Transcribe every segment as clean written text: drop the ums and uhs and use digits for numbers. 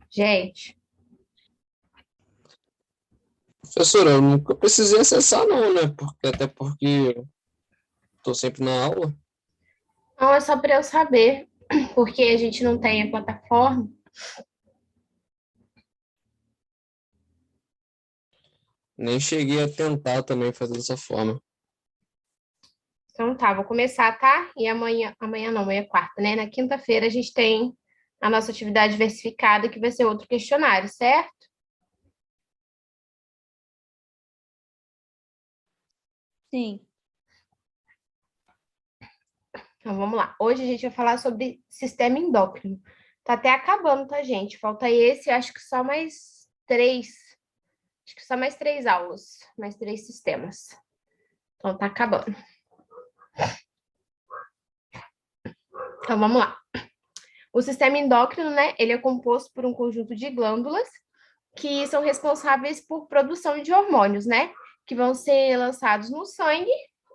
Gente, Professora, eu nunca precisei acessar não, né? Até porque estou sempre na aula. não é só para eu saber, porque a gente não tem a plataforma. Nem cheguei a tentar também fazer dessa forma. Então tá, vou começar, tá? E amanhã não, amanhã é quarta, né? Na quinta-feira a gente tem a nossa atividade diversificada, que vai ser outro questionário, certo? Sim. Então vamos lá. Hoje a gente vai falar sobre sistema endócrino. Tá até acabando, tá, gente? Falta esse, acho que só mais três. Acho que só mais três aulas, mais três sistemas. Então tá acabando. Então vamos lá. O sistema endócrino, né? Ele é composto por um conjunto de glândulas que são responsáveis por produção de hormônios, né? Que vão ser lançados no sangue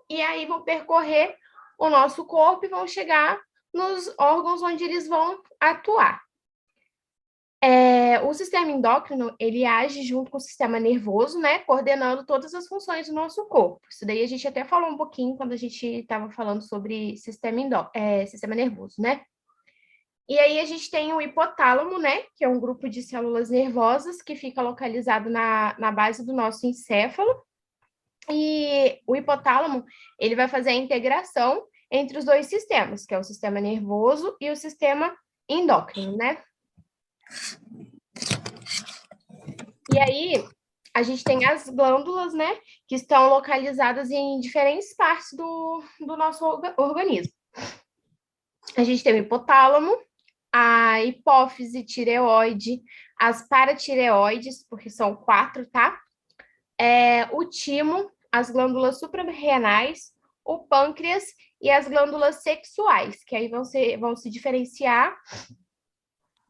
e aí vão percorrer o nosso corpo e vão chegar nos órgãos onde eles vão atuar. O sistema endócrino, ele age junto com o sistema nervoso, né? Coordenando todas as funções do nosso corpo. Isso daí a gente até falou um pouquinho quando a gente estava falando sobre sistema nervoso, né? E aí a gente tem o hipotálamo, né? Que é um grupo de células nervosas que fica localizado na base do nosso encéfalo. E o hipotálamo, ele vai fazer a integração entre os dois sistemas, que é o sistema nervoso e o sistema endócrino, né? E aí a gente tem as glândulas, né? Que estão localizadas em diferentes partes do nosso organismo. A gente tem o hipotálamo, a hipófise, tireoide, as paratireoides, porque são quatro, tá? O timo, as glândulas suprarrenais, o pâncreas e as glândulas sexuais, que aí vão se diferenciar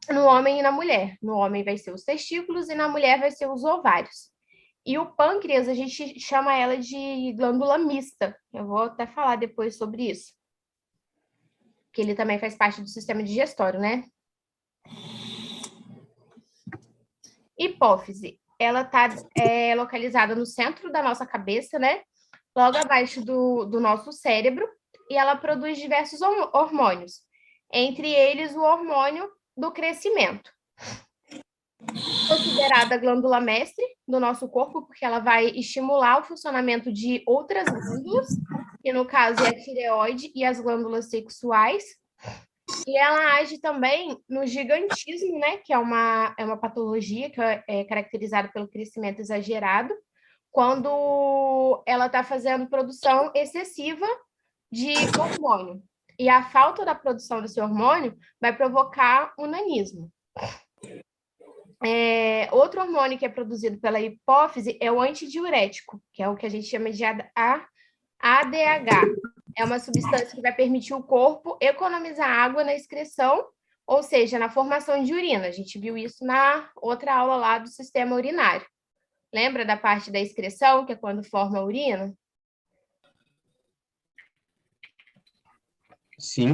no homem e na mulher. No homem vai ser os testículos e na mulher vai ser os ovários. E o pâncreas, a gente chama ela de glândula mista. Eu vou até falar depois sobre isso. Que ele também faz parte do sistema digestório, né? Hipófise, ela está localizada no centro da nossa cabeça, né? Logo abaixo do nosso cérebro, e ela produz diversos hormônios, entre eles o hormônio do crescimento. Considerada a glândula mestre do nosso corpo, porque ela vai estimular o funcionamento de outras glândulas, que no caso é a tireoide e as glândulas sexuais. E ela age também no gigantismo, né? Que é uma patologia que é caracterizada pelo crescimento exagerado, quando ela está fazendo produção excessiva de hormônio. E a falta da produção desse hormônio vai provocar o nanismo. Outro hormônio que é produzido pela hipófise é o antidiurético, que é o que a gente chama de ADH. É uma substância que vai permitir o corpo economizar água na excreção, ou seja, na formação de urina. A gente viu isso na outra aula lá do sistema urinário. Lembra da parte da excreção, que é quando forma a urina? Sim.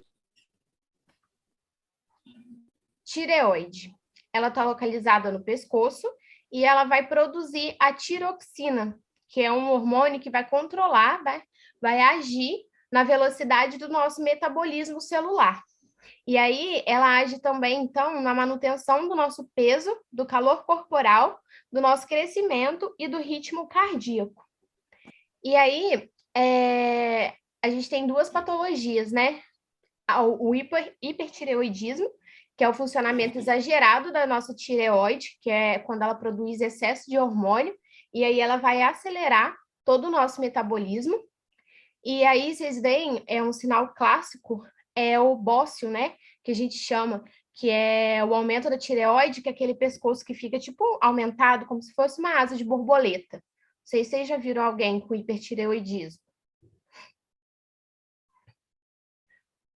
Tireoide. Ela está localizada no pescoço e ela vai produzir a tiroxina, que é um hormônio que vai controlar, vai agir na velocidade do nosso metabolismo celular. E aí ela age também, então, na manutenção do nosso peso, do calor corporal, do nosso crescimento e do ritmo cardíaco. E aí a gente tem duas patologias, né? O hipertireoidismo, que é o funcionamento exagerado da nossa tireoide, que é quando ela produz excesso de hormônio, e aí ela vai acelerar todo o nosso metabolismo. E aí vocês veem, é um sinal clássico, é o bócio, né? Que a gente chama, que é o aumento da tireoide, que é aquele pescoço que fica, tipo, aumentado, como se fosse uma asa de borboleta. Não sei se vocês já viram alguém com hipertireoidismo.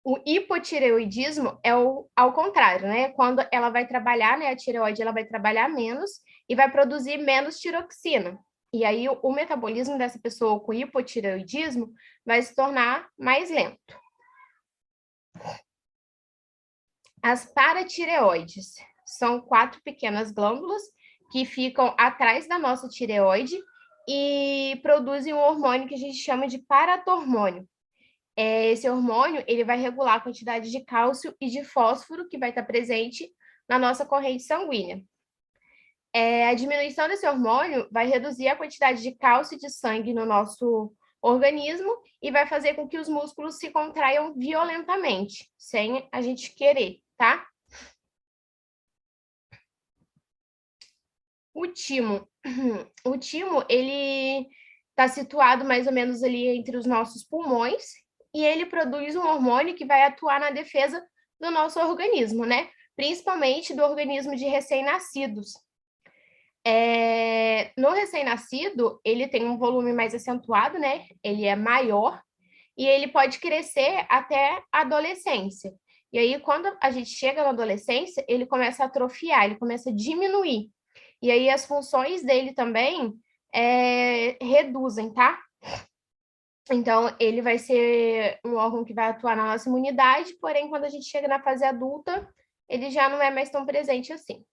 O hipotireoidismo é ao contrário, né? Quando ela vai trabalhar, né? A tireoide ela vai trabalhar menos e vai produzir menos tiroxina. E aí o metabolismo dessa pessoa com hipotireoidismo vai se tornar mais lento. As paratireoides são 4 pequenas glândulas que ficam atrás da nossa tireoide e produzem um hormônio que a gente chama de paratormônio. Esse hormônio, ele vai regular a quantidade de cálcio e de fósforo que vai estar presente na nossa corrente sanguínea. A diminuição desse hormônio vai reduzir a quantidade de cálcio e de sangue no nosso organismo e vai fazer com que os músculos se contraiam violentamente, sem a gente querer, tá? O timo, ele está situado mais ou menos ali entre os nossos pulmões e ele produz um hormônio que vai atuar na defesa do nosso organismo, né? Principalmente do organismo de recém-nascidos. No recém-nascido, ele tem um volume mais acentuado, né? Ele é maior e ele pode crescer até a adolescência. E aí, quando a gente chega na adolescência, ele começa a atrofiar, ele começa a diminuir. E aí, as funções dele também reduzem, tá? Então, ele vai ser um órgão que vai atuar na nossa imunidade, porém, quando a gente chega na fase adulta, ele já não é mais tão presente assim.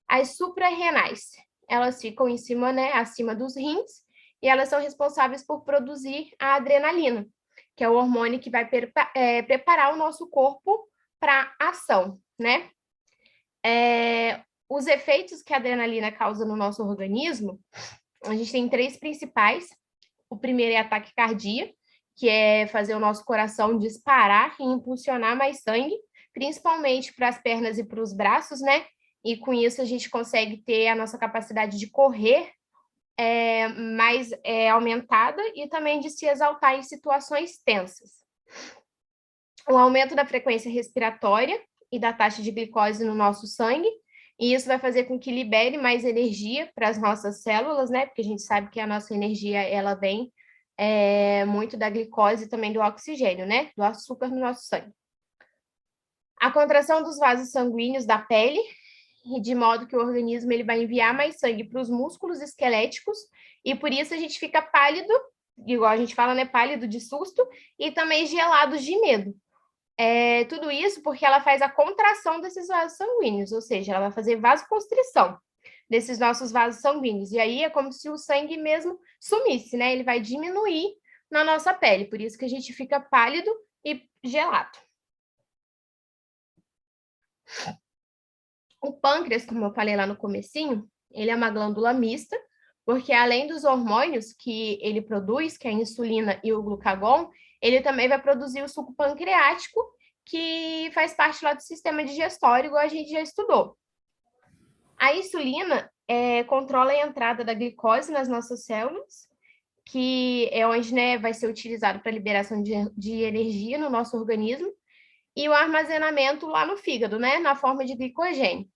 As suprarrenais, elas ficam em cima, né, acima dos rins, e elas são responsáveis por produzir a adrenalina, que é o hormônio que vai preparar o nosso corpo para ação, né? Os efeitos que a adrenalina causa no nosso organismo, a gente tem 3 principais. O primeiro é ataque cardíaco, que é fazer o nosso coração disparar e impulsionar mais sangue, principalmente para as pernas e para os braços, né? E com isso a gente consegue ter a nossa capacidade de correr mais aumentada e também de se exaltar em situações tensas. O aumento da frequência respiratória e da taxa de glicose no nosso sangue, e isso vai fazer com que libere mais energia para as nossas células, né? Porque a gente sabe que a nossa energia, ela vem muito da glicose e também do oxigênio, né? Do açúcar no nosso sangue. A contração dos vasos sanguíneos da pele, de modo que o organismo ele vai enviar mais sangue para os músculos esqueléticos, e por isso a gente fica pálido, igual a gente fala, né? Pálido de susto, e também gelado de medo. Tudo isso porque ela faz a contração desses vasos sanguíneos, ou seja, ela vai fazer vasoconstrição desses nossos vasos sanguíneos. E aí é como se o sangue mesmo sumisse, né? Ele vai diminuir na nossa pele, por isso que a gente fica pálido e gelado. O pâncreas, como eu falei lá no comecinho, ele é uma glândula mista, porque além dos hormônios que ele produz, que é a insulina e o glucagon, ele também vai produzir o suco pancreático, que faz parte lá do sistema digestório, igual a gente já estudou. A insulina controla a entrada da glicose nas nossas células, que é onde, né, vai ser utilizado para liberação de energia no nosso organismo, e o armazenamento lá no fígado, né, na forma de glicogênio.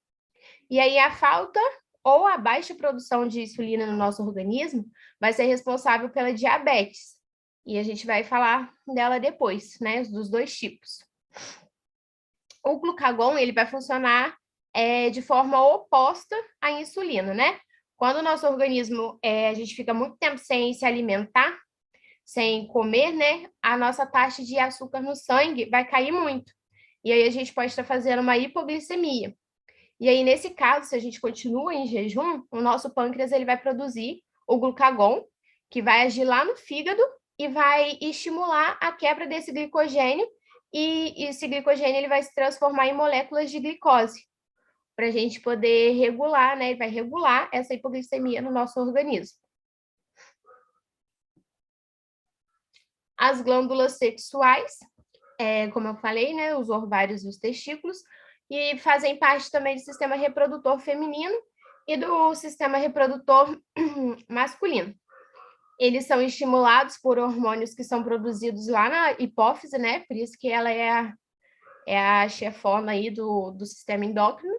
E aí a falta ou a baixa produção de insulina no nosso organismo vai ser responsável pela diabetes. E a gente vai falar dela depois, né, dos 2 tipos. O glucagon, ele vai funcionar de forma oposta à insulina, né? Quando o nosso organismo, a gente fica muito tempo sem se alimentar, sem comer, né? A nossa taxa de açúcar no sangue vai cair muito. E aí a gente pode estar fazendo uma hipoglicemia. E aí, nesse caso, se a gente continua em jejum, o nosso pâncreas ele vai produzir o glucagon, que vai agir lá no fígado e vai estimular a quebra desse glicogênio, e esse glicogênio ele vai se transformar em moléculas de glicose, para a gente poder regular, né? Ele vai regular essa hipoglicemia no nosso organismo. As glândulas sexuais, como eu falei, né? Os ovários e os testículos, e fazem parte também do sistema reprodutor feminino e do sistema reprodutor masculino. Eles são estimulados por hormônios que são produzidos lá na hipófise, né? Por isso que ela é a chefona aí do sistema endócrino.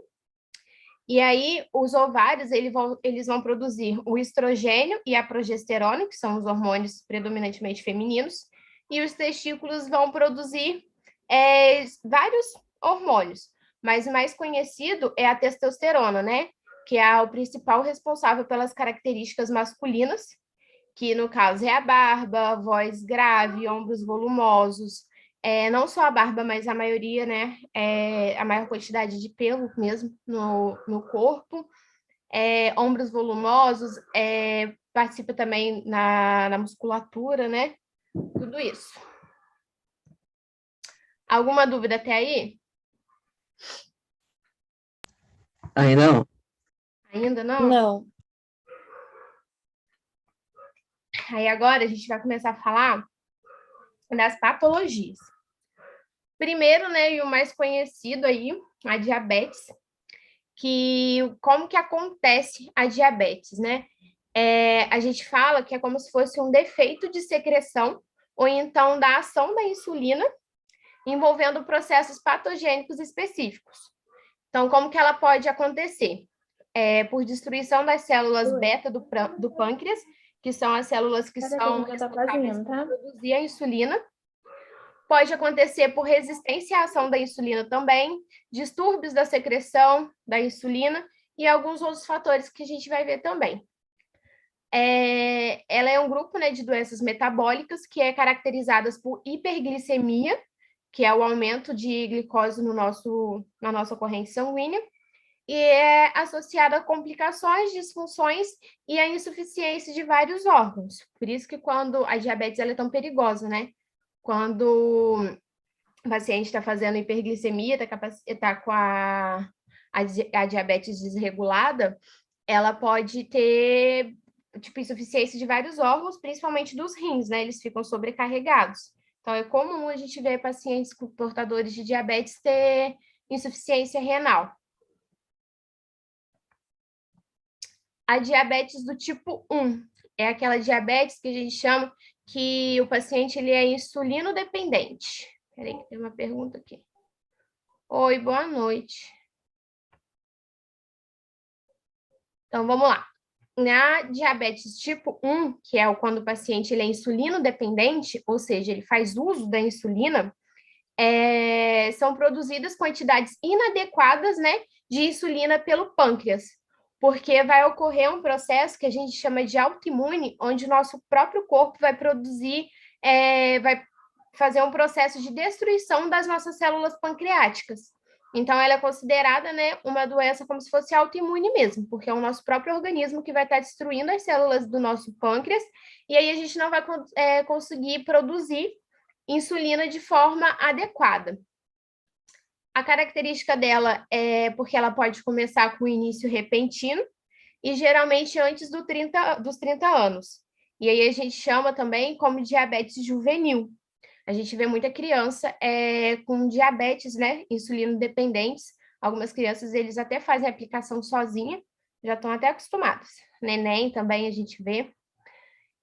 E aí, os ovários, eles vão produzir o estrogênio e a progesterona, que são os hormônios predominantemente femininos, e os testículos vão produzir vários hormônios, mas o mais conhecido é a testosterona, né? Que é o principal responsável pelas características masculinas, que no caso é a barba, voz grave, ombros volumosos, não só a barba, mas a maioria, né? A maior quantidade de pelo mesmo no corpo. Ombros volumosos, participa também na musculatura, né? Tudo isso. Alguma dúvida até aí? Ainda não. Ainda não? Não. Aí agora a gente vai começar a falar das patologias. Primeiro, né, e o mais conhecido aí, a diabetes, como que acontece a diabetes, né? A gente fala que é como se fosse um defeito de secreção ou então da ação da insulina envolvendo processos patogênicos específicos. Então, como que ela pode acontecer? Por destruição das células beta do pâncreas, que são as células que são responsáveis por produzir a insulina. Pode acontecer por resistência à ação da insulina também, distúrbios da secreção da insulina e alguns outros fatores que a gente vai ver também. Ela é um grupo, né, de doenças metabólicas que é caracterizadas por hiperglicemia, que é o aumento de glicose na nossa corrente sanguínea, e é associada a complicações, disfunções e a insuficiência de vários órgãos. Por isso que quando a diabetes ela é tão perigosa, né? Quando o paciente está fazendo hiperglicemia, está com a diabetes desregulada, ela pode ter insuficiência de vários órgãos, principalmente dos rins, né? Eles ficam sobrecarregados. Então, é comum a gente ver pacientes portadores de diabetes ter insuficiência renal. A diabetes do tipo 1 é aquela diabetes que a gente chama que o paciente ele é insulino dependente. Peraí, que tem uma pergunta aqui. Oi, boa noite. Então, vamos lá. Na diabetes tipo 1, que é quando o paciente ele é insulino dependente, ou seja, ele faz uso da insulina, são produzidas quantidades inadequadas, né, de insulina pelo pâncreas, porque vai ocorrer um processo que a gente chama de autoimune, onde o nosso próprio corpo vai produzir, vai fazer um processo de destruição das nossas células pancreáticas. Então, ela é considerada, né, uma doença como se fosse autoimune mesmo, porque é o nosso próprio organismo que vai estar destruindo as células do nosso pâncreas, e aí a gente não vai conseguir produzir insulina de forma adequada. A característica dela é porque ela pode começar com início repentino e geralmente antes dos 30 anos. E aí a gente chama também como diabetes juvenil. A gente vê muita criança com diabetes, né, insulino dependentes. Algumas crianças, eles até fazem a aplicação sozinha, já estão até acostumados. Neném também a gente vê.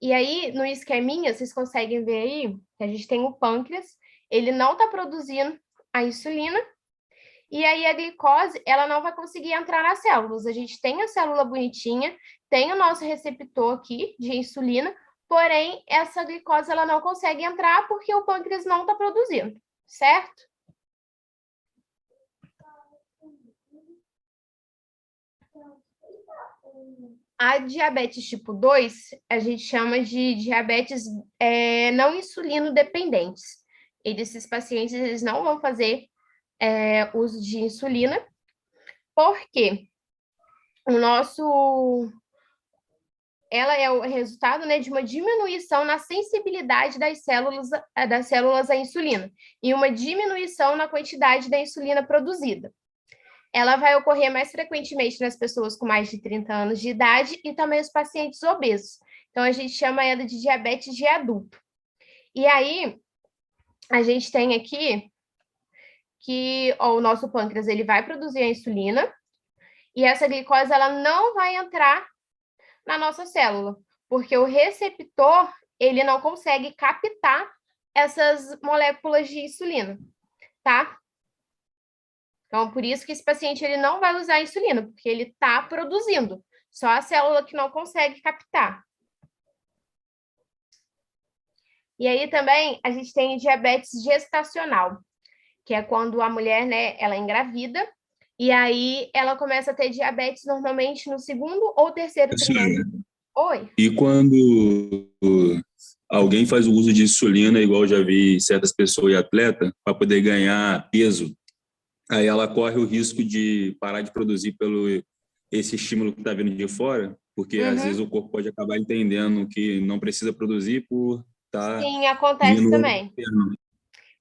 E aí, no esqueminha, vocês conseguem ver aí que a gente tem o pâncreas, ele não está produzindo a insulina, e aí a glicose, ela não vai conseguir entrar nas células. A gente tem a célula bonitinha, tem o nosso receptor aqui de insulina, porém, essa glicose, ela não consegue entrar porque o pâncreas não está produzindo, certo? A diabetes tipo 2, a gente chama de diabetes não insulino dependentes. Esses pacientes, eles não vão fazer uso de insulina, porque ela é o resultado, né, de uma diminuição na sensibilidade das células à insulina e uma diminuição na quantidade da insulina produzida. Ela vai ocorrer mais frequentemente nas pessoas com mais de 30 anos de idade e também os pacientes obesos. Então, a gente chama ela de diabetes de adulto. E aí, a gente tem aqui que o nosso pâncreas ele vai produzir a insulina e essa glicose ela não vai entrar na nossa célula, porque o receptor ele não consegue captar essas moléculas de insulina, tá? Então, por isso que esse paciente ele não vai usar a insulina, porque ele está produzindo, só a célula que não consegue captar. E aí também a gente tem diabetes gestacional, que é quando a mulher, né, ela engravida, e aí ela começa a ter diabetes normalmente no segundo ou terceiro trimestre. Oi? E alguém faz o uso de insulina, igual eu já vi certas pessoas e atleta, para poder ganhar peso, aí ela corre o risco de parar de produzir pelo esse estímulo que está vindo de fora, porque às vezes Uhum. o corpo pode acabar entendendo que não precisa produzir por estar Sim, acontece vindo também. externo.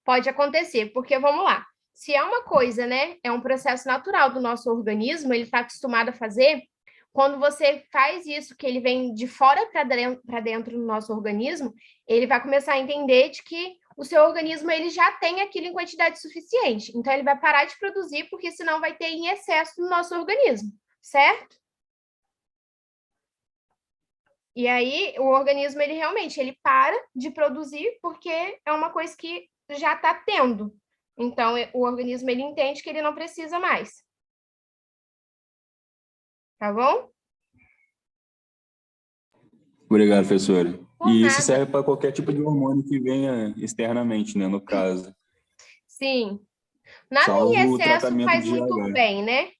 Pode acontecer, porque vamos lá. Se é uma coisa, né? É um processo natural do nosso organismo, ele está acostumado a fazer. Quando você faz isso, que ele vem de fora para dentro do nosso organismo, ele vai começar a entender de que o seu organismo ele já tem aquilo em quantidade suficiente. Então, ele vai parar de produzir, porque senão vai ter em excesso no nosso organismo, certo? E aí, o organismo, ele realmente, ele para de produzir porque é uma coisa que já está tendo. Então, o organismo, ele entende que ele não precisa mais. Tá bom? Obrigado, professora. Por E isso nada. serve para qualquer tipo de hormônio que venha externamente, né, no caso, Sim. Nada em salvo o excesso tratamento faz de muito GH. bem, né?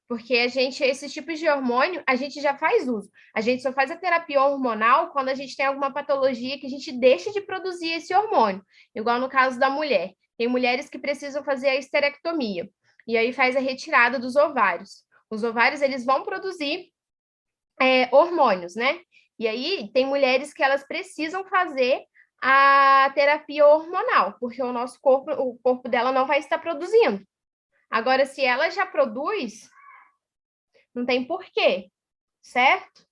Porque esses tipos de hormônio, a gente já faz uso. A gente só faz a terapia hormonal quando a gente tem alguma patologia que a gente deixa de produzir esse hormônio. Igual no caso da mulher. Tem mulheres que precisam fazer a esterectomia. E aí faz a retirada dos ovários. Os ovários, eles vão produzir hormônios, né? E aí tem mulheres que elas precisam fazer a terapia hormonal, porque o corpo dela não vai estar produzindo. Agora, se ela já produz, não tem porquê, certo?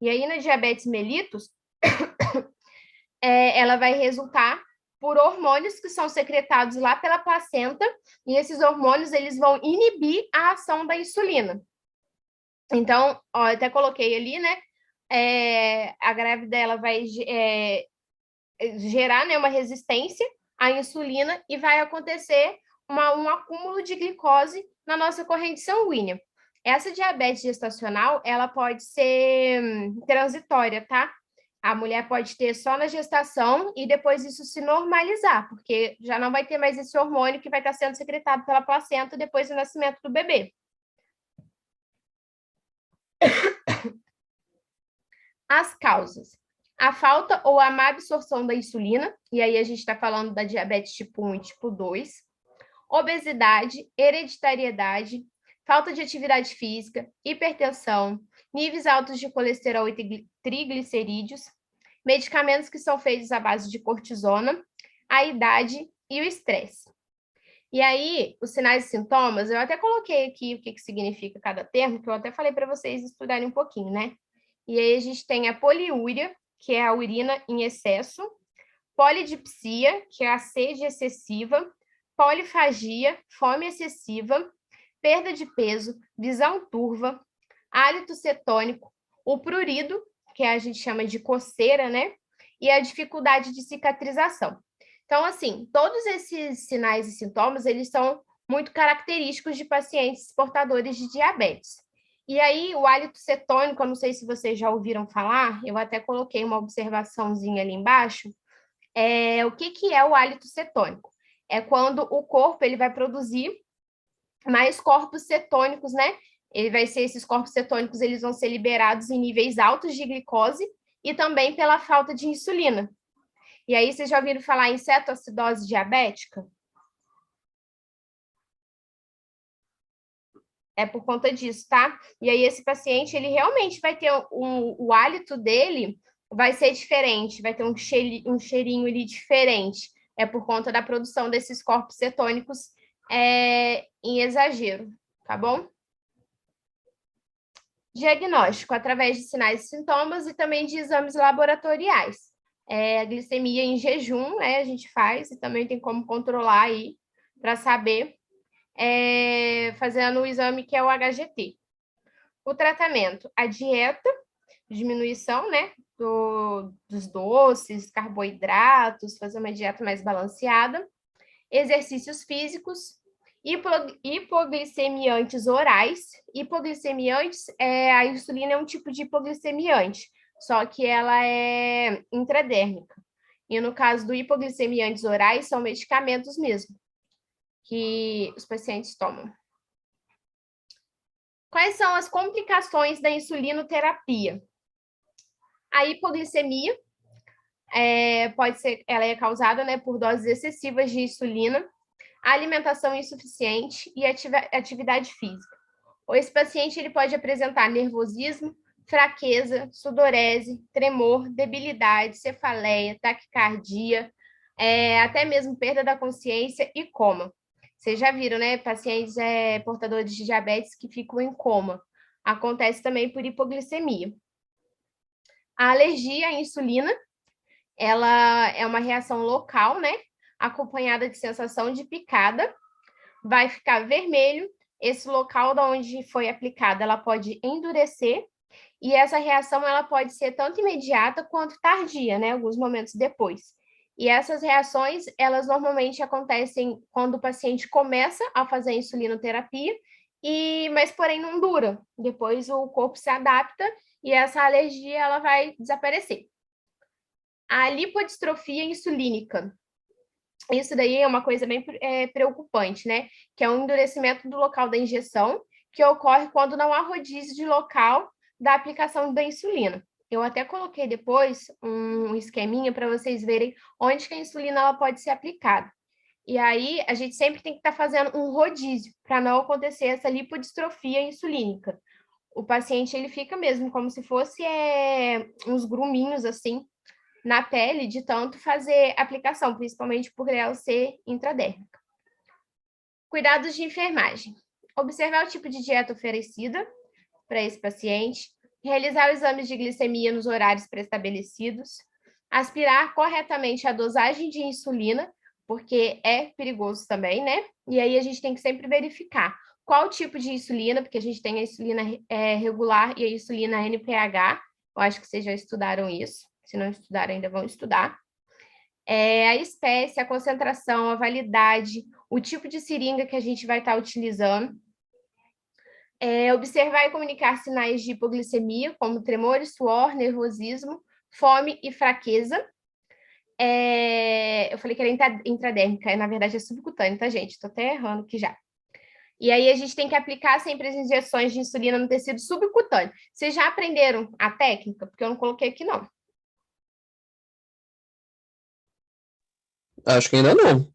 E aí, na diabetes mellitus, ela vai resultar por hormônios que são secretados lá pela placenta, e esses hormônios eles vão inibir a ação da insulina. Então, ó, eu até coloquei ali, né? A grávida ela vai gerar, né, uma resistência à insulina e vai acontecer um acúmulo de glicose na nossa corrente sanguínea. Essa diabetes gestacional, ela pode ser transitória, tá? A mulher pode ter só na gestação e depois isso se normalizar, porque já não vai ter mais esse hormônio que vai estar sendo secretado pela placenta depois do nascimento do bebê. As causas. A falta ou a má absorção da insulina, e aí a gente está falando da diabetes tipo 1 e tipo 2, obesidade, hereditariedade, falta de atividade física, hipertensão, níveis altos de colesterol e triglicerídeos, medicamentos que são feitos à base de cortisona, a idade e o estresse. E aí, os sinais e sintomas, eu até coloquei aqui o que significa cada termo, que eu até falei para vocês estudarem um pouquinho, né? E aí a gente tem a poliúria, que é a urina em excesso, polidipsia, que é a sede excessiva, polifagia, fome excessiva, perda de peso, visão turva, hálito cetônico, o prurido, que a gente chama de coceira, né? E a dificuldade de cicatrização. Então, assim, todos esses sinais e sintomas, eles são muito característicos de pacientes portadores de diabetes. E aí, o hálito cetônico, eu não sei se vocês já ouviram falar, eu até coloquei uma observaçãozinha ali embaixo. O que é o hálito cetônico? É quando o corpo ele vai produzir mais corpos cetônicos, né? Esses corpos cetônicos, eles vão ser liberados em níveis altos de glicose e também pela falta de insulina. E aí, vocês já ouviram falar em cetoacidose diabética? É por conta disso, tá? E aí, esse paciente, ele realmente vai ter o hálito dele vai ser diferente, vai ter um cheirinho ali diferente. É por conta da produção desses corpos cetônicos em exagero, tá bom? Diagnóstico através de sinais e sintomas e também de exames laboratoriais. A glicemia em jejum, né, a gente faz e também tem como controlar aí para saber, fazendo o exame que é o HGT. O tratamento, a dieta, diminuição, né, dos doces, carboidratos, fazer uma dieta mais balanceada, exercícios físicos, hipoglicemiantes orais. Hipoglicemiantes, a insulina é um tipo de hipoglicemiante, só que ela é intradérmica. E no caso do hipoglicemiantes orais, são medicamentos mesmo, que os pacientes tomam. Quais são as complicações da insulinoterapia? A hipoglicemia, ela é causada, né, por doses excessivas de insulina, alimentação insuficiente e atividade física. Esse paciente ele pode apresentar nervosismo, fraqueza, sudorese, tremor, debilidade, cefaleia, taquicardia, até mesmo perda da consciência e coma. Vocês já viram, né? Pacientes portadores de diabetes que ficam em coma. Acontece também por hipoglicemia. A alergia à insulina, ela é uma reação local, né? Acompanhada de sensação de picada. Vai ficar vermelho. Esse local da onde foi aplicada, ela pode endurecer. E essa reação, ela pode ser tanto imediata quanto tardia, né? Alguns momentos depois. E essas reações, elas normalmente acontecem quando o paciente começa a fazer a insulinoterapia, mas porém não dura. Depois o corpo se adapta e essa alergia ela vai desaparecer. A lipodistrofia insulínica. Isso daí é uma coisa bem preocupante, né? Que é um endurecimento do local da injeção, que ocorre quando não há rodízio de local da aplicação da insulina. Eu até coloquei depois um esqueminha para vocês verem onde que a insulina ela pode ser aplicada. E aí, a gente sempre tem que estar fazendo um rodízio para não acontecer essa lipodistrofia insulínica. O paciente, ele fica mesmo como se fosse uns gruminhos, assim, na pele, de tanto fazer aplicação, principalmente por ela ser intradérmica. Cuidados de enfermagem. Observar o tipo de dieta oferecida para esse paciente, realizar exames de glicemia nos horários pré-estabelecidos, aspirar corretamente a dosagem de insulina, porque é perigoso também, né? E aí a gente tem que sempre verificar qual tipo de insulina, porque a gente tem a insulina regular e a insulina NPH, eu acho que vocês já estudaram isso, se não estudaram ainda vão estudar. A espécie, a concentração, a validade, o tipo de seringa que a gente vai estar utilizando. Observar e comunicar sinais de hipoglicemia, como tremores, suor, nervosismo, fome e fraqueza. Eu falei que era intradérmica, na verdade é subcutânea, tá, gente? Tô até errando aqui já. E aí a gente tem que aplicar sempre as injeções de insulina no tecido subcutâneo. Vocês já aprenderam a técnica? Porque eu não coloquei aqui, não. Acho que ainda não.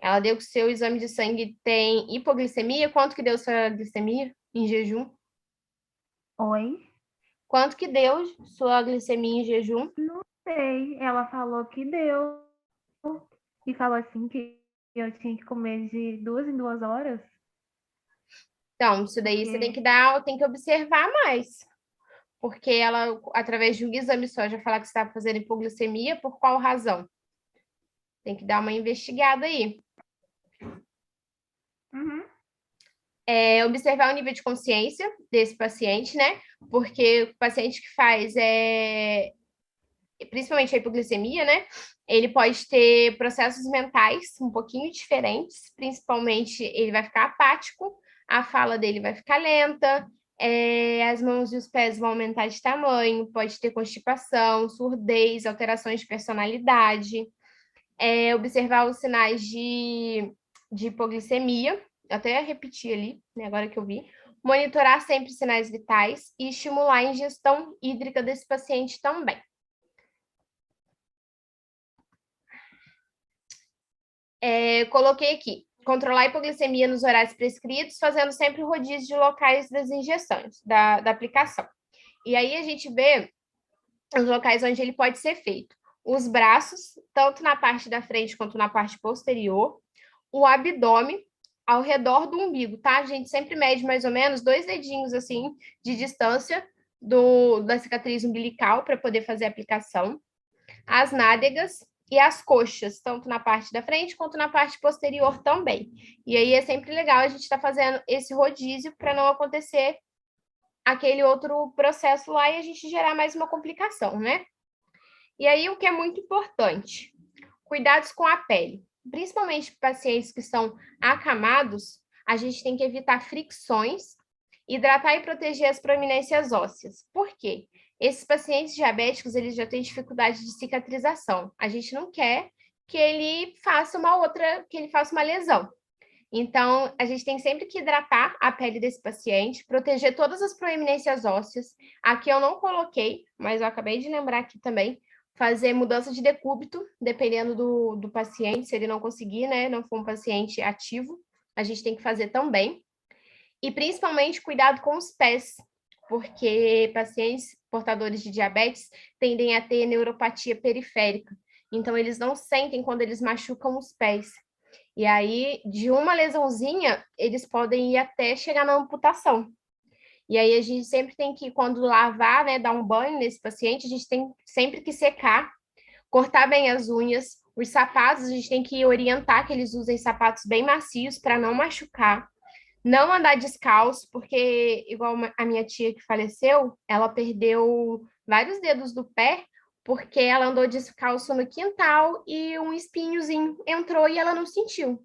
Ela deu que o seu exame de sangue tem hipoglicemia. Quanto que deu sua glicemia em jejum? Oi? Quanto que deu sua glicemia em jejum? Não sei. Ela falou que deu. E falou assim que eu tinha que comer de 2 em 2 horas. Então, isso daí você tem que observar mais. Porque ela, através de um exame só, já falar que você está fazendo hipoglicemia, por qual razão? Tem que dar uma investigada aí. Uhum. Observar o nível de consciência desse paciente, né? Porque o paciente que faz, principalmente a hipoglicemia, né? Ele pode ter processos mentais um pouquinho diferentes, principalmente ele vai ficar apático, a fala dele vai ficar lenta, as mãos e os pés vão aumentar de tamanho, pode ter constipação, surdez, alterações de personalidade, observar os sinais de hipoglicemia, até repetir ali, né, agora que eu vi, monitorar sempre sinais vitais e estimular a ingestão hídrica desse paciente também. Coloquei aqui, controlar a hipoglicemia nos horários prescritos, fazendo sempre o rodízio de locais das injeções, da aplicação. E aí a gente vê os locais onde ele pode ser feito. Os braços, tanto na parte da frente quanto na parte posterior, o abdômen, ao redor do umbigo, tá? A gente sempre mede mais ou menos 2 dedinhos, assim, de distância da cicatriz umbilical para poder fazer a aplicação. As nádegas e as coxas, tanto na parte da frente quanto na parte posterior também. E aí é sempre legal a gente estar fazendo esse rodízio para não acontecer aquele outro processo lá e a gente gerar mais uma complicação, né? E aí o que é muito importante, cuidados com a pele. Principalmente pacientes que são acamados, a gente tem que evitar fricções, hidratar e proteger as prominências ósseas. Por quê? Esses pacientes diabéticos, eles já têm dificuldade de cicatrização. A gente não quer que ele faça uma lesão. Então, a gente tem sempre que hidratar a pele desse paciente, proteger todas as proeminências ósseas. Aqui eu não coloquei, mas eu acabei de lembrar aqui também, fazer mudança de decúbito, dependendo do paciente, se ele não conseguir, né, não for um paciente ativo, a gente tem que fazer também. E principalmente cuidado com os pés, porque pacientes portadores de diabetes tendem a ter neuropatia periférica. Então, eles não sentem quando eles machucam os pés. E aí, de uma lesãozinha, eles podem ir até chegar na amputação. E aí, a gente sempre tem que, quando lavar, né, dar um banho nesse paciente, a gente tem sempre que secar, cortar bem as unhas. Os sapatos, a gente tem que orientar que eles usem sapatos bem macios para não machucar. Não andar descalço, porque, igual a minha tia que faleceu, ela perdeu vários dedos do pé, porque ela andou descalço no quintal e um espinhozinho entrou e ela não sentiu.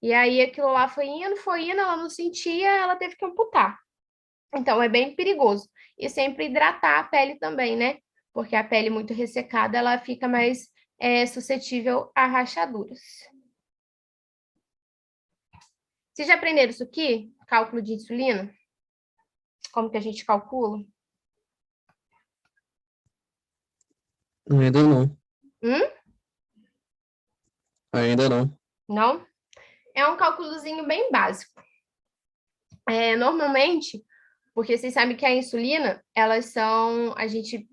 E aí aquilo lá foi indo, ela não sentia, ela teve que amputar. Então é bem perigoso. E sempre hidratar a pele também, né? Porque a pele muito ressecada, ela fica mais suscetível a rachaduras. Vocês já aprenderam isso aqui? Cálculo de insulina? Como que a gente calcula? Ainda não. Hum? Ainda não. Não? É um cálculozinho bem básico. Normalmente, porque vocês sabem que a insulina, a gente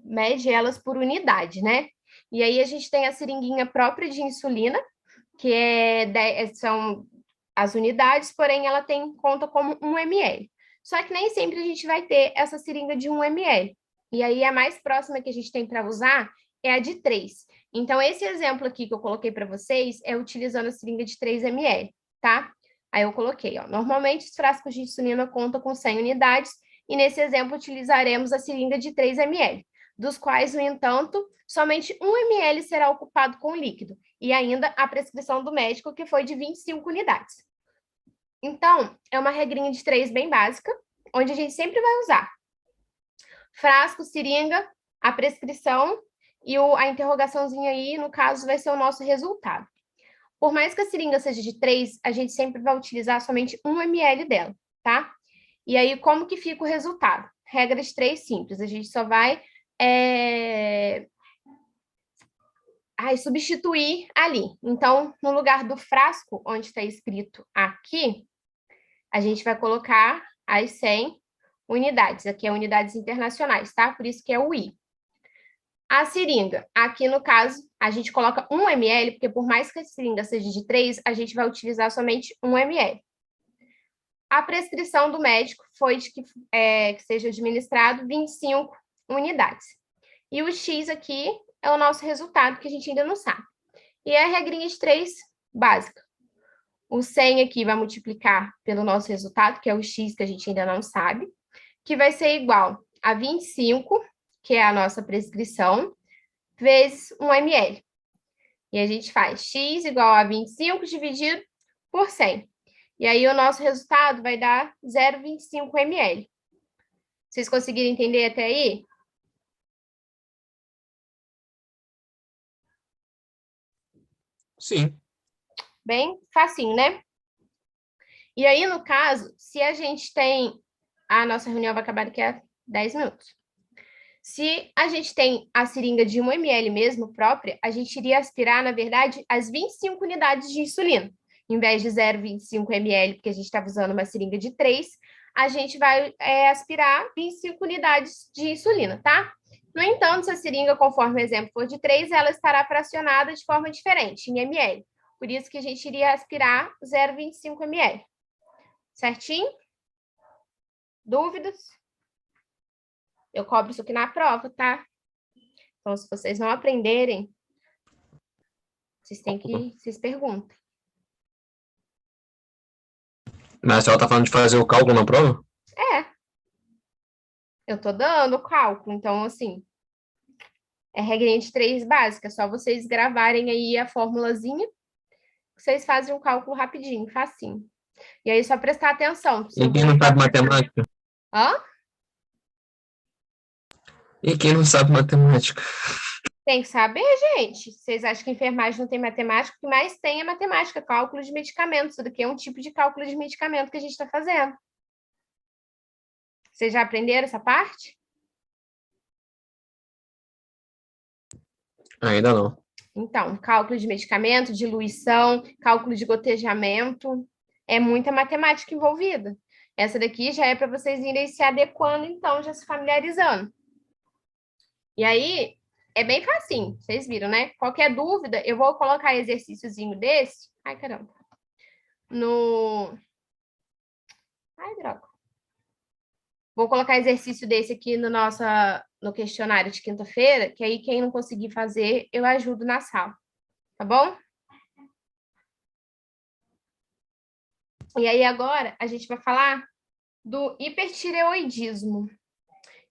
mede elas por unidade, né? E aí a gente tem a seringuinha própria de insulina, que são as unidades, porém ela conta como 1 ml. Só que nem sempre a gente vai ter essa seringa de 1 ml. E aí a mais próxima que a gente tem para usar é a de 3. Então, esse exemplo aqui que eu coloquei para vocês é utilizando a seringa de 3 ml, tá? Aí eu coloquei, ó, normalmente os frascos de insulina contam com 100 unidades e nesse exemplo utilizaremos a seringa de 3 ml, dos quais, no entanto, somente 1 ml será ocupado com líquido e ainda a prescrição do médico, que foi de 25 unidades. Então, é uma regrinha de 3 bem básica, onde a gente sempre vai usar frasco, seringa, a prescrição e a interrogaçãozinha aí, no caso, vai ser o nosso resultado. Por mais que a seringa seja de 3, a gente sempre vai utilizar somente 1 ml dela, tá? E aí, como que fica o resultado? Regra de 3 simples, a gente só vai substituir ali. Então, no lugar do frasco, onde está escrito aqui, a gente vai colocar as 100 unidades. Aqui é unidades internacionais, tá? Por isso que é o I. A seringa, aqui no caso, a gente coloca 1 ml, porque por mais que a seringa seja de 3, a gente vai utilizar somente 1 ml. A prescrição do médico foi de que seja administrado 25 unidades. E o X aqui é o nosso resultado, que a gente ainda não sabe. E é a regrinha de 3 básica. O 100 aqui vai multiplicar pelo nosso resultado, que é o X, que a gente ainda não sabe, que vai ser igual a 25, que é a nossa prescrição, vezes 1 ml. E a gente faz X igual a 25 dividido por 100. E aí o nosso resultado vai dar 0,25 ml. Vocês conseguiram entender até aí? Sim. Bem facinho, né? E aí, no caso, se a gente tem... A nossa reunião vai acabar daqui a 10 minutos. Se a gente tem a seringa de 1 ml mesmo, própria, a gente iria aspirar, na verdade, as 25 unidades de insulina. Em vez de 0,25 ml, porque a gente estava usando uma seringa de 3, a gente vai aspirar 25 unidades de insulina, tá? No entanto, se a seringa, conforme o exemplo for de 3, ela estará fracionada de forma diferente, em ml. Por isso que a gente iria aspirar 0,25 ml. Certinho? Dúvidas? Eu cobro isso aqui na prova, tá? Então, se vocês não aprenderem, vocês perguntam. Mas ela tá falando de fazer o cálculo na prova? Eu tô dando o cálculo, então, assim, é regrinha de 3 básica, é só vocês gravarem aí a formulazinha, que vocês fazem um cálculo rapidinho, facinho. E aí, só prestar atenção. E quem não sabe matemática? Hã? E quem não sabe matemática? Tem que saber, gente. Vocês acham que enfermagem não tem matemática? O que mais tem é matemática, cálculo de medicamentos. Isso daqui é um tipo de cálculo de medicamento que a gente está fazendo. Vocês já aprenderam essa parte? Ainda não. Então, cálculo de medicamento, diluição, cálculo de gotejamento, é muita matemática envolvida. Essa daqui já é para vocês irem se adequando, então, já se familiarizando. E aí, é bem facinho, vocês viram, né? Qualquer dúvida, eu vou colocar exercíciozinho desse. Ai, caramba. Ai, droga. Vou colocar exercício desse aqui no questionário de quinta-feira, que aí quem não conseguir fazer, eu ajudo na sala. Tá bom? E aí agora a gente vai falar do hipertireoidismo,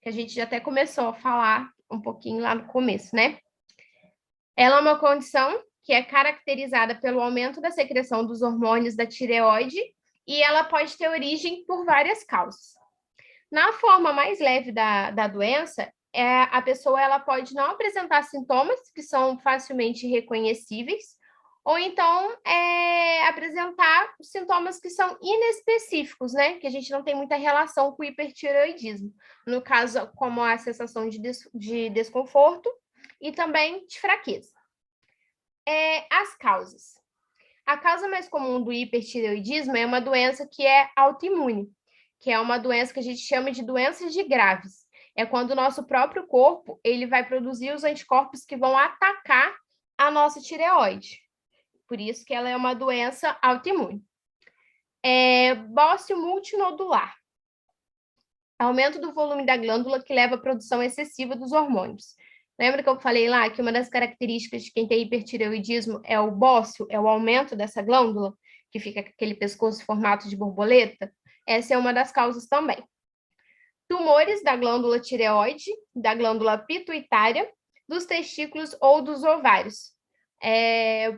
que a gente já até começou a falar um pouquinho lá no começo, né? Ela é uma condição que é caracterizada pelo aumento da secreção dos hormônios da tireoide e ela pode ter origem por várias causas. Na forma mais leve da doença, a pessoa ela pode não apresentar sintomas que são facilmente reconhecíveis, ou então apresentar sintomas que são inespecíficos, né? Que a gente não tem muita relação com o hipertireoidismo. No caso, como a sensação de desconforto e também de fraqueza. As causas. A causa mais comum do hipertireoidismo é uma doença que é autoimune, que é uma doença que a gente chama de doenças de Graves. É quando o nosso próprio corpo ele vai produzir os anticorpos que vão atacar a nossa tireoide. Por isso que ela é uma doença autoimune. Bócio multinodular. Aumento do volume da glândula que leva à produção excessiva dos hormônios. Lembra que eu falei lá que uma das características de quem tem hipertireoidismo é o bócio, é o aumento dessa glândula, que fica com aquele pescoço em formato de borboleta? Essa é uma das causas também. Tumores da glândula tireoide, da glândula pituitária, dos testículos ou dos ovários.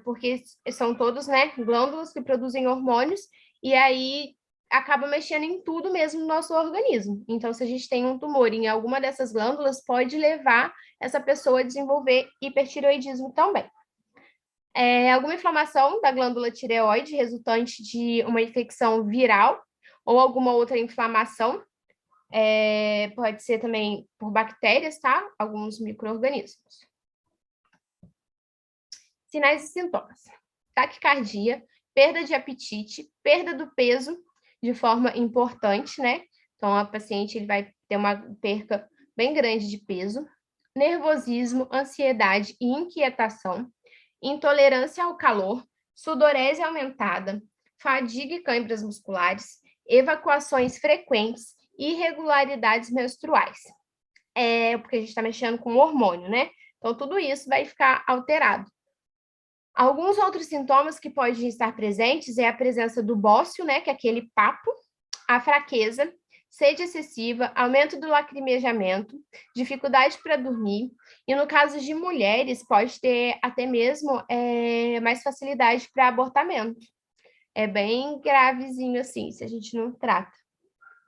Porque são todos, né, glândulas que produzem hormônios e aí acaba mexendo em tudo mesmo no nosso organismo. Então, se a gente tem um tumor em alguma dessas glândulas, pode levar essa pessoa a desenvolver hipertireoidismo também. Alguma inflamação da glândula tireoide resultante de uma infecção viral ou alguma outra inflamação, pode ser também por bactérias, tá? Alguns micro-organismos. Sinais e sintomas. Taquicardia, perda de apetite, perda do peso de forma importante, né? Então, a paciente ele vai ter uma perca bem grande de peso. Nervosismo, ansiedade e inquietação. Intolerância ao calor, sudorese aumentada, fadiga e câimbras musculares, evacuações frequentes, irregularidades menstruais. Porque a gente está mexendo com hormônio, né? Então, tudo isso vai ficar alterado. Alguns outros sintomas que podem estar presentes é a presença do bócio, né, que é aquele papo, a fraqueza, sede excessiva, aumento do lacrimejamento, dificuldade para dormir, e no caso de mulheres, pode ter até mesmo mais facilidade para abortamento. É bem gravezinho assim, se a gente não trata.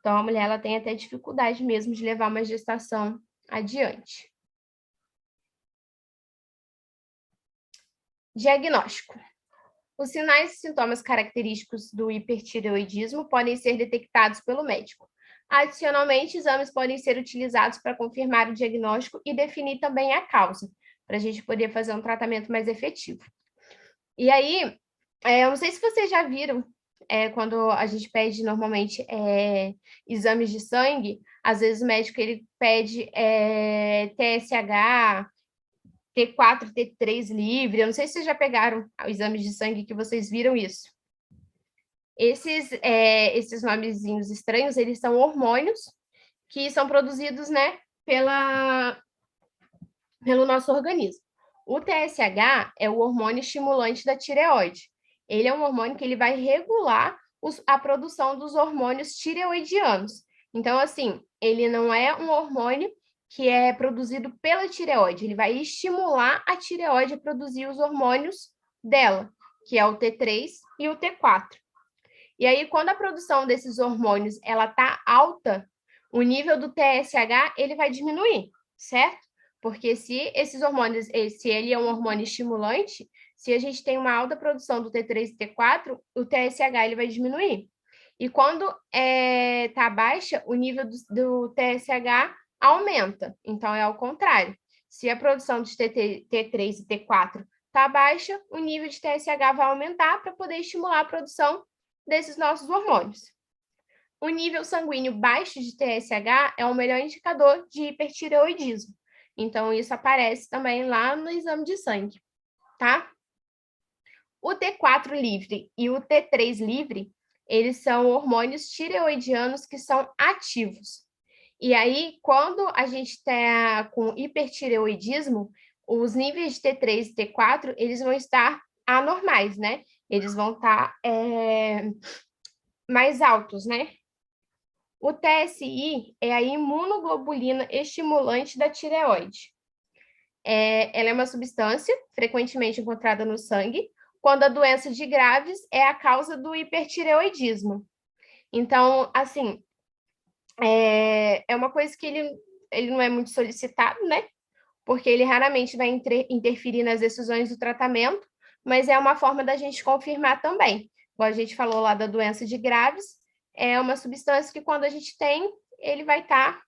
Então, a mulher ela tem até dificuldade mesmo de levar uma gestação adiante. Diagnóstico. Os sinais e sintomas característicos do hipertireoidismo podem ser detectados pelo médico. Adicionalmente, exames podem ser utilizados para confirmar o diagnóstico e definir também a causa, para a gente poder fazer um tratamento mais efetivo. E aí, eu não sei se vocês já viram, quando a gente pede normalmente exames de sangue, às vezes o médico ele pede TSH, T4, T3 livre. Eu não sei se vocês já pegaram os exames de sangue que vocês viram isso. Esses nomezinhos estranhos, eles são hormônios que são produzidos, né, pelo nosso organismo. O TSH é o hormônio estimulante da tireoide. Ele é um hormônio que ele vai regular a produção dos hormônios tireoidianos. Então, assim, ele não é um hormônio que é produzido pela tireoide, ele vai estimular a tireoide a produzir os hormônios dela, que é o T3 e o T4. E aí, quando a produção desses hormônios ela tá alta, o nível do TSH ele vai diminuir, certo? Porque se esses hormônios, se ele é um hormônio estimulante, se a gente tem uma alta produção do T3 e T4, o TSH ele vai diminuir. E quando está baixa, o nível do TSH aumenta. Então, é ao contrário. Se a produção de T3 e T4 está baixa, o nível de TSH vai aumentar para poder estimular a produção desses nossos hormônios. O nível sanguíneo baixo de TSH é o melhor indicador de hipertireoidismo. Então, isso aparece também lá no exame de sangue, tá? O T4 livre e o T3 livre, eles são hormônios tireoidianos que são ativos. E aí, quando a gente está com hipertireoidismo, os níveis de T3 e T4, eles vão estar anormais, né? Eles vão estar mais altos, né? O TSI é a imunoglobulina estimulante da tireoide. Ela é uma substância frequentemente encontrada no sangue, quando a doença de Graves é a causa do hipertireoidismo. Então, assim, é uma coisa que ele não é muito solicitado, né? Porque ele raramente vai interferir nas decisões do tratamento, mas é uma forma da gente confirmar também. Como a gente falou lá da doença de Graves, é uma substância que quando a gente tem, ele vai estar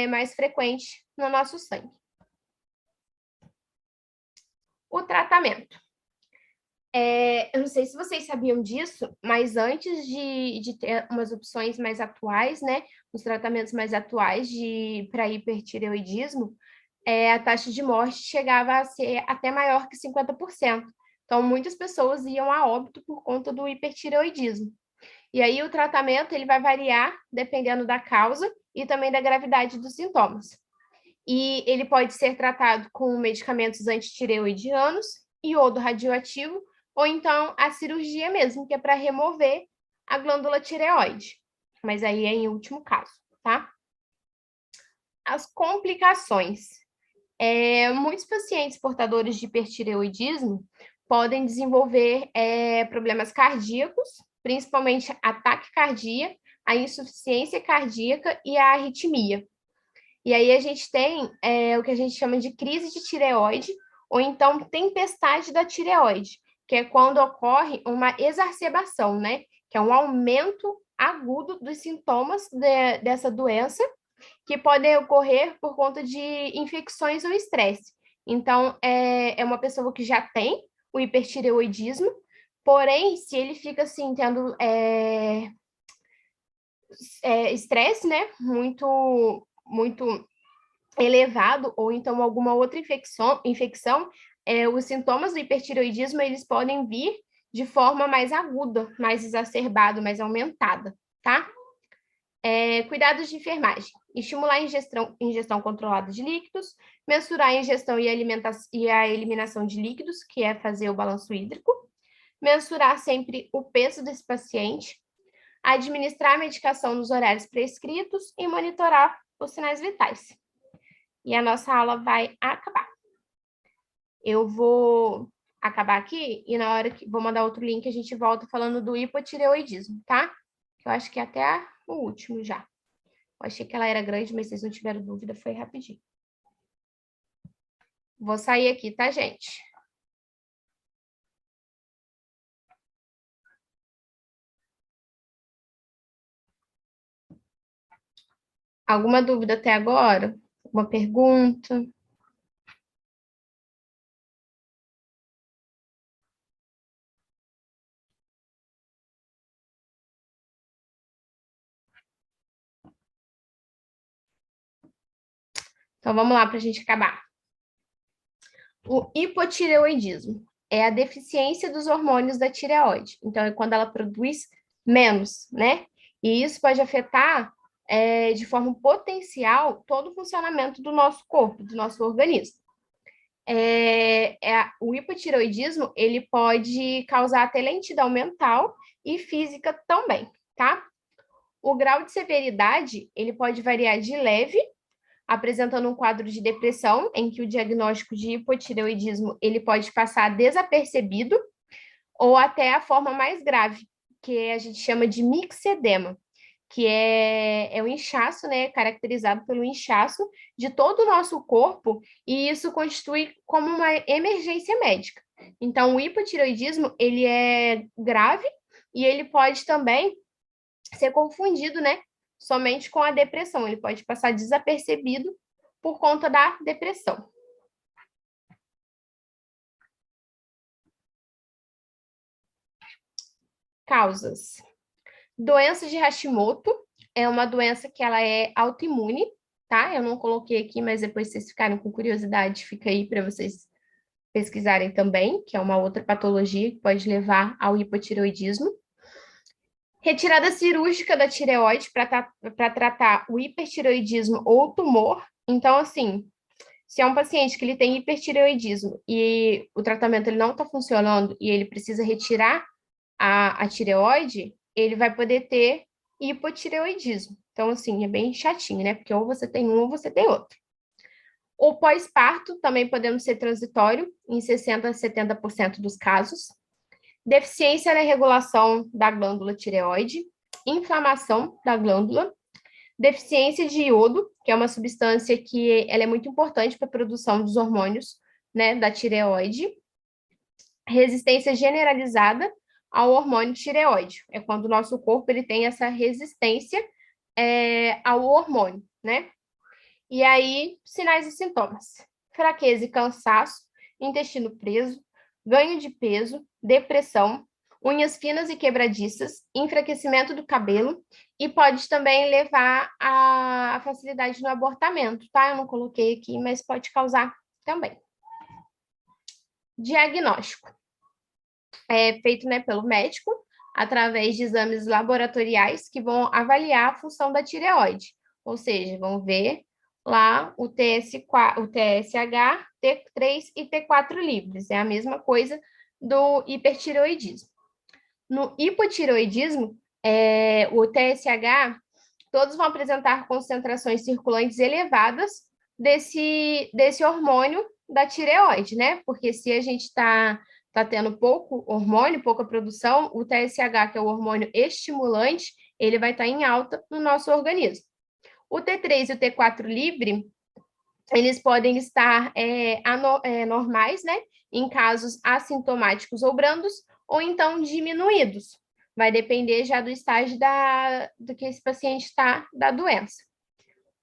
mais frequente no nosso sangue. O tratamento. Eu não sei se vocês sabiam disso, mas antes de ter umas opções mais atuais, né, os tratamentos mais atuais para hipertireoidismo, a taxa de morte chegava a ser até maior que 50%. Então, muitas pessoas iam a óbito por conta do hipertireoidismo. E aí, o tratamento ele vai variar dependendo da causa e também da gravidade dos sintomas. E ele pode ser tratado com medicamentos antitireoidianos, iodo radioativo, ou então a cirurgia mesmo, que é para remover a glândula tireoide. Mas aí é em último caso, tá? As complicações. Muitos pacientes portadores de hipertireoidismo podem desenvolver problemas cardíacos, principalmente a taquicardia, a insuficiência cardíaca e a arritmia. E aí a gente tem o que a gente chama de crise de tireoide, ou então tempestade da tireoide, que é quando ocorre uma exacerbação, né? Que é um aumento agudo dos sintomas dessa doença, que podem ocorrer por conta de infecções ou estresse. Então, é uma pessoa que já tem o hipertireoidismo, porém, se ele fica assim, tendo estresse, né, muito elevado, ou então alguma outra infecção, os sintomas do hipertireoidismo, eles podem vir de forma mais aguda, mais exacerbada, mais aumentada, tá? Cuidados de enfermagem. Estimular a ingestão controlada de líquidos, mensurar a ingestão e a eliminação de líquidos, que é fazer o balanço hídrico, mensurar sempre o peso desse paciente, administrar a medicação nos horários prescritos e monitorar os sinais vitais. E a nossa aula vai acabar. Eu vou acabar aqui e na hora que vou mandar outro link, a gente volta falando do hipotireoidismo, tá? Eu acho que até o último já. Eu achei que ela era grande, mas vocês não tiveram dúvida, foi rapidinho. Vou sair aqui, tá, gente? Alguma dúvida até agora? Uma pergunta? Então, vamos lá para a gente acabar. O hipotireoidismo é a deficiência dos hormônios da tireoide. Então, é quando ela produz menos, né? E isso pode afetar de forma potencial todo o funcionamento do nosso corpo, do nosso organismo. O hipotireoidismo, ele pode causar até lentidão mental e física também, tá? O grau de severidade, ele pode variar de leve, apresentando um quadro de depressão, em que o diagnóstico de hipotireoidismo, ele pode passar desapercebido, ou até a forma mais grave, que a gente chama de mixedema, que é o inchaço, né, caracterizado pelo inchaço de todo o nosso corpo, e isso constitui como uma emergência médica. Então, o hipotireoidismo, ele é grave e ele pode também ser confundido, né, somente com a depressão. Ele pode passar desapercebido por conta da depressão. Causas. Doença de Hashimoto é uma doença que ela é autoimune, tá? Eu não coloquei aqui, mas depois vocês ficarem com curiosidade, fica aí para vocês pesquisarem também, que é uma outra patologia que pode levar ao hipotireoidismo. Retirada cirúrgica da tireoide para tratar o hipertireoidismo ou tumor. Então, assim, se é um paciente que ele tem hipertireoidismo e o tratamento ele não está funcionando e ele precisa retirar a tireoide, ele vai poder ter hipotireoidismo. Então, assim, é bem chatinho, né? Porque ou você tem um ou você tem outro. O pós-parto também podemos ser transitório, em 60% a 70% dos casos. Deficiência na regulação da glândula tireoide, inflamação da glândula, deficiência de iodo, que é uma substância que ela é muito importante para a produção dos hormônios, né, da tireoide, resistência generalizada ao hormônio tireoide. É quando o nosso corpo ele tem essa resistência ao hormônio, né? E aí, sinais e sintomas: fraqueza e cansaço, intestino preso, ganho de peso, depressão, unhas finas e quebradiças, enfraquecimento do cabelo e pode também levar à facilidade no abortamento, tá? Eu não coloquei aqui, mas pode causar também. Diagnóstico. É feito, né, pelo médico, através de exames laboratoriais que vão avaliar a função da tireoide, ou seja, vão ver lá o TSH, T3 e T4 livres, é a mesma coisa do hipertireoidismo. No hipotireoidismo, o TSH, todos vão apresentar concentrações circulantes elevadas desse hormônio da tireoide, né? Porque se a gente está tendo pouco hormônio, pouca produção, o TSH, que é o hormônio estimulante, ele vai estar em alta no nosso organismo. O T3 e o T4 livre, eles podem estar normais, né? Em casos assintomáticos ou brandos, ou então diminuídos. Vai depender já do estágio do que esse paciente está da doença.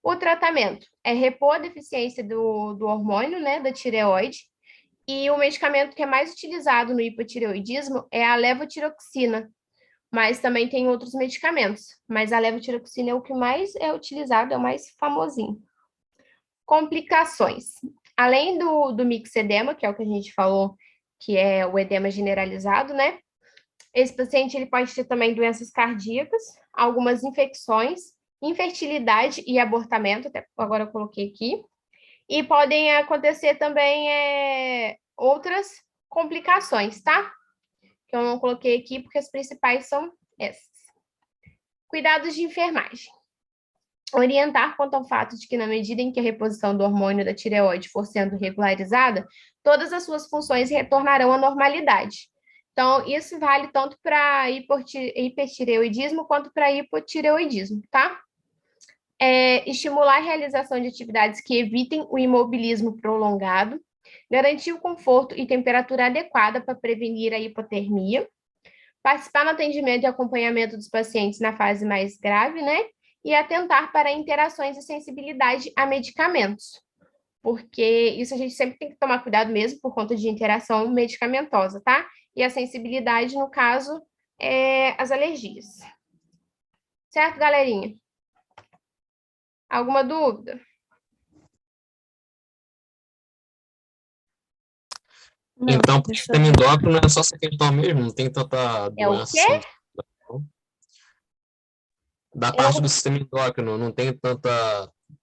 O tratamento é repor a deficiência do hormônio, né, da tireoide, e o medicamento que é mais utilizado no hipotireoidismo é a levotiroxina, mas também tem outros medicamentos, mas a levotiroxina é o que mais é utilizado, é o mais famosinho. Complicações. Além do mixedema, que é o que a gente falou, que é o edema generalizado, né? Esse paciente ele pode ter também doenças cardíacas, algumas infecções, infertilidade e abortamento, até agora eu coloquei aqui, e podem acontecer também outras complicações, tá? Que eu não coloquei aqui porque as principais são essas. Cuidados de enfermagem. Orientar quanto ao fato de que, na medida em que a reposição do hormônio da tireoide for sendo regularizada, todas as suas funções retornarão à normalidade. Então, isso vale tanto para hipertireoidismo quanto para hipotireoidismo, tá? Estimular a realização de atividades que evitem o imobilismo prolongado, garantir o conforto e temperatura adequada para prevenir a hipotermia, participar no atendimento e acompanhamento dos pacientes na fase mais grave, né? E atentar para interações e sensibilidade a medicamentos, porque isso a gente sempre tem que tomar cuidado mesmo por conta de interação medicamentosa, tá? E a sensibilidade, no caso, as alergias. Certo, galerinha? Alguma dúvida? Não, Então, para o professora. sistema endócrino é só essa questão mesmo, não tem tanta É o doença quê? assim. Da parte Eu, do sistema endócrino, não tem tanta.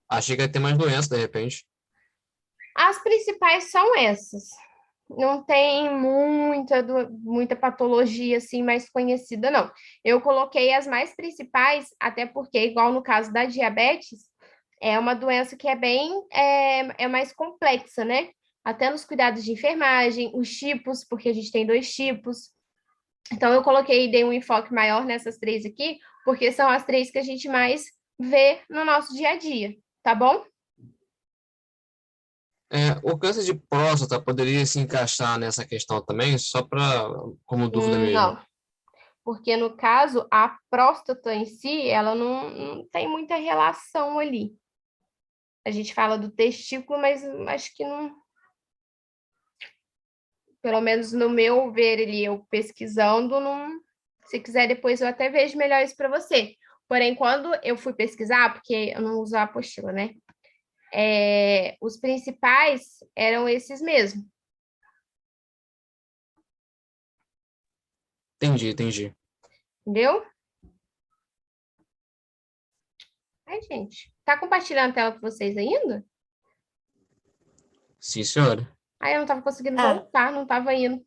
Achei que ia ter mais doença, de repente. as principais são essas. Não tem muita patologia assim mais conhecida, não. Eu coloquei as mais principais, até porque, igual no caso da diabetes, é uma doença que é mais complexa, né? Até nos cuidados de enfermagem, os tipos, porque a gente tem dois tipos. Então, eu coloquei e dei um enfoque maior nessas 3 aqui, porque são as 3 que a gente mais vê no nosso dia a dia, tá bom? O câncer de próstata poderia se encaixar nessa questão também, só para como dúvida mesmo. Não, porque no caso, a próstata em si, ela não tem muita relação ali. A gente fala do testículo, mas acho que não, pelo menos no meu ver ali, eu pesquisando, não. Se quiser, depois eu até vejo melhor isso para você. Porém, quando eu fui pesquisar, porque eu não uso a apostila, né? Os principais eram esses mesmo, Entendi. entendeu? Ai, gente, tá compartilhando a tela com vocês ainda? Sim, senhora. Ai, eu não tava conseguindo Ah, voltar, não tava indo.